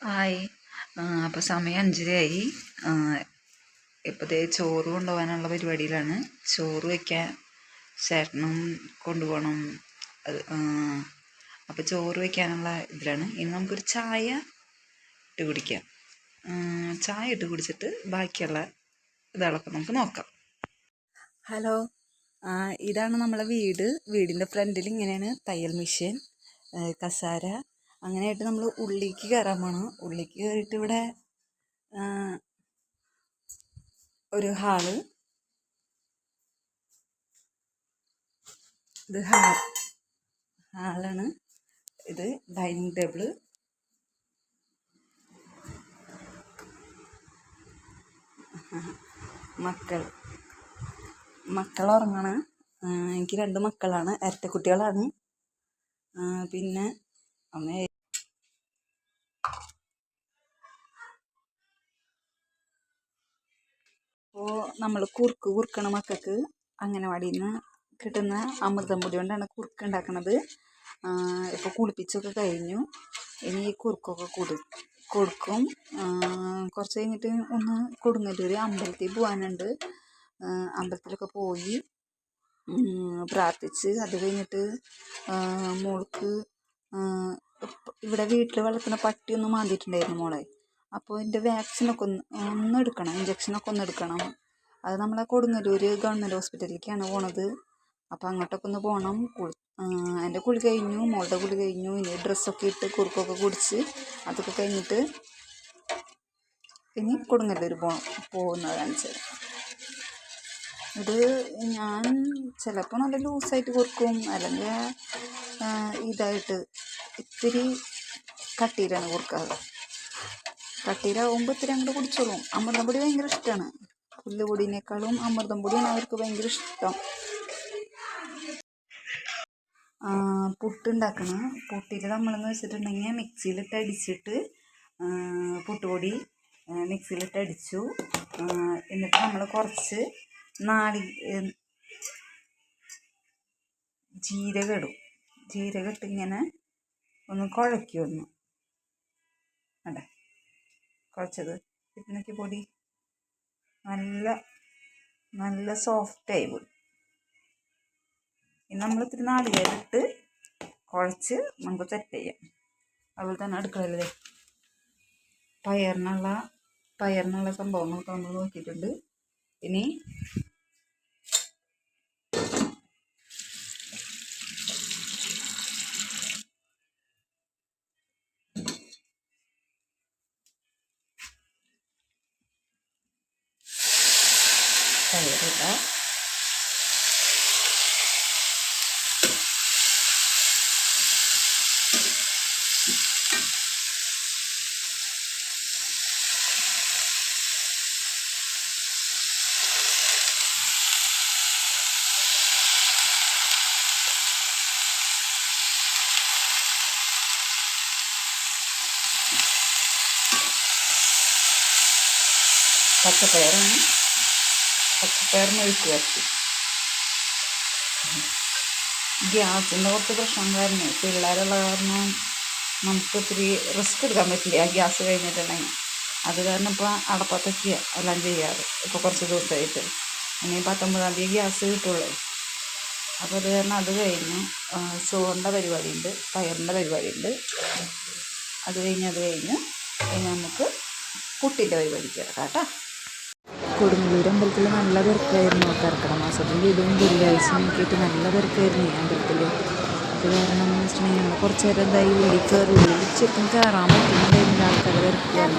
Hi. അപ്പോൾ സമയം 5:30 ഇപ്പോഴത്തെ ചോറ് കൊണ്ടുപോകാനുള്ള പരിപാടിയിലാണ്. ചോറ് വയ്ക്കാൻ ചേട്ടനും കൊണ്ടുപോകണം. അത് അപ്പോൾ ചോറ് വയ്ക്കാനുള്ള ഇതിലാണ്. ഇനി നമുക്കൊരു ചായ ഇട്ട് കുടിക്കാം. ചായ ഇട്ട് കുടിച്ചിട്ട് ബാക്കിയുള്ള ഇതുകളൊക്കെ നമുക്ക് നോക്കാം. ഹലോ, ഇതാണ് നമ്മളെ വീട്. വീടിൻ്റെ ഫ്രണ്ടിൽ ഇങ്ങനെയാണ് തയ്യൽ മെഷീൻ, കസാര, അങ്ങനെയായിട്ട് നമ്മൾ ഉള്ളിലേക്ക് കയറാൻ പോകണം. ഉള്ളിലേക്ക് കയറിയിട്ട് ഇവിടെ ഒരു ഹാള്, ഇത് ഹാളാണ്. ഇത് ഡൈനിങ് ടേബിള്, മക്കൾ ഉറങ്ങണ. എനിക്ക് 2 മക്കളാണ്, ഇരട്ടക്കുട്ടികളാണ്. പിന്നെ അമ്മ അപ്പോൾ നമ്മൾ കുറുക്കണ മക്കൾക്ക് അംഗനവാടിയിൽ നിന്ന് കിട്ടുന്ന അമൃതം പൊടി കൊണ്ടാണ് കുറുക്ക് ഉണ്ടാക്കുന്നത്. ഇപ്പോൾ കുളിപ്പിച്ചൊക്കെ കഴിഞ്ഞു. ഇനി ഈ കുറുക്കൊക്കെ കൊടുക്കും. കുറച്ച് കഴിഞ്ഞിട്ട് ഒന്ന് കൊടുങ്ങല്ലൂർ അമ്പലത്തിൽ പോകാനുണ്ട്. അമ്പലത്തിലൊക്കെ പോയി പ്രാർത്ഥിച്ച് അത് കഴിഞ്ഞിട്ട് മോൾക്ക് ഇവിടെ വീട്ടിൽ വളർത്തുന്ന പട്ടിയൊന്നും മാന്തിയിട്ടുണ്ടായിരുന്നു മോളെ. അപ്പോൾ എൻ്റെ വാക്സിനൊക്കെ ഒന്ന് എടുക്കണം, ഇഞ്ചക്ഷനൊക്കെ ഒന്ന് എടുക്കണം. അത് നമ്മളെ കൊടുങ്ങല്ലൂർ ഗവൺമെൻറ് ഹോസ്പിറ്റലിലേക്കാണ് പോണത്. അപ്പോൾ അങ്ങോട്ടൊക്കെ ഒന്ന് പോകണം. എൻ്റെ കുളി കഴിഞ്ഞു, മോളുടെ കുളി കഴിഞ്ഞു. ഇനി ഡ്രസ്സൊക്കെ ഇട്ട് കുറുക്കൊക്കെ കുടിച്ച് അതൊക്കെ കഴിഞ്ഞിട്ട് ഇനി കൊടുങ്ങല്ലൂർ പോകുന്നതാണ് വെച്ചാൽ. ഇത് ഞാൻ ചിലപ്പോൾ നല്ല ലൂസായിട്ട് കൊടുക്കും, അല്ലെങ്കിൽ ഇതായിട്ട് ഇത്തിരി കട്ടിയിലാണ് കൊടുക്കാറ്. കട്ടിയിലാവുമ്പോൾ ഇത്തിരി അങ്ങോട്ട് കുടിച്ചോളും. അമൃതം പൊടി ഭയങ്കര ഇഷ്ടമാണ്. പുല്ലുപൊടിനേക്കാളും അമൃതം പൊടിയാണ് അവർക്ക് ഭയങ്കര ഇഷ്ടം. പുട്ടുണ്ടാക്കണം. പുട്ടിൽ നമ്മളെന്ന് വെച്ചിട്ടുണ്ടെങ്കിൽ മിക്സിയിലിട്ട് അടിച്ചിട്ട് പുട്ടുപൊടി മിക്സിയിലിട്ട് അടിച്ചു. എന്നിട്ട് നമ്മൾ കുറച്ച് ജീരകം ഇട്ട് ഇങ്ങനെ ഒന്ന് കുഴയ്ക്കുമെന്ന്. അതെ, കുഴച്ചത് ഇന്നൊക്കെ പൊടി നല്ല സോഫ്റ്റായി പോയി. ഇനി നമ്മൾ ഇത്തിരി നാളികേരിട്ട് കുഴച്ച് നമുക്ക് സെറ്റ് ചെയ്യാം. അതുപോലെ തന്നെ അടുക്കളയിലെ പയറിനുള്ള സംഭവങ്ങളൊക്കെ നമ്മൾ നോക്കിയിട്ടുണ്ട്. ഇനി പയറിടാം. പച്ചപ്പയറിന് ഒഴിച്ച് വരട്ടി. ഗ്യാസിൻ്റെ കുറച്ച് പ്രശ്നം കാരണം, പിള്ളേരുള്ള കാരണം നമുക്ക് ഒത്തിരി റിസ്ക് എടുക്കാൻ പറ്റില്ല ഗ്യാസ് കഴിഞ്ഞിട്ടുണ്ടെങ്കിൽ. അത് കാരണം ഇപ്പോൾ അടപ്പത്തൊക്കെ എല്ലാം ചെയ്യാറ് ഇപ്പോൾ കുറച്ച് ദിവസമായിട്ട്. ഇനി 19-ാം തീയതി ഗ്യാസ് കിട്ടുള്ളൂ. അപ്പോൾ അത് കാരണം അത് കഴിഞ്ഞു. ചോറിൻ്റെ പരിപാടിയുണ്ട്, പയറിൻ്റെ പരിപാടിയുണ്ട്. അത് കഴിഞ്ഞ് നമുക്ക് പുട്ടിൻ്റെ പരിപാടിക്ക് കിടക്കാം കേട്ടോ. കൊടുങ്ങല്ലൂർ അമ്പലത്തിൽ നല്ല തിരക്കായിരുന്നു. കർക്കിടക മാസത്തിൻ്റെ ഇതും വെള്ളിയാഴ്ച നോക്കിയിട്ട് നല്ല തിരക്കായിരുന്നു ഈ അമ്പലത്തിൽ. അത് കാരണം എന്ന് വെച്ചിട്ടുണ്ടെങ്കിൽ ഞങ്ങൾ കുറച്ച് നേരം എന്തായി ഉള്ളിൽ ശരിക്കും കയറാൻ പറ്റുന്നുണ്ടായിരുന്നില്ല. ആൾക്കാരെ തിരക്കുകയാണ്.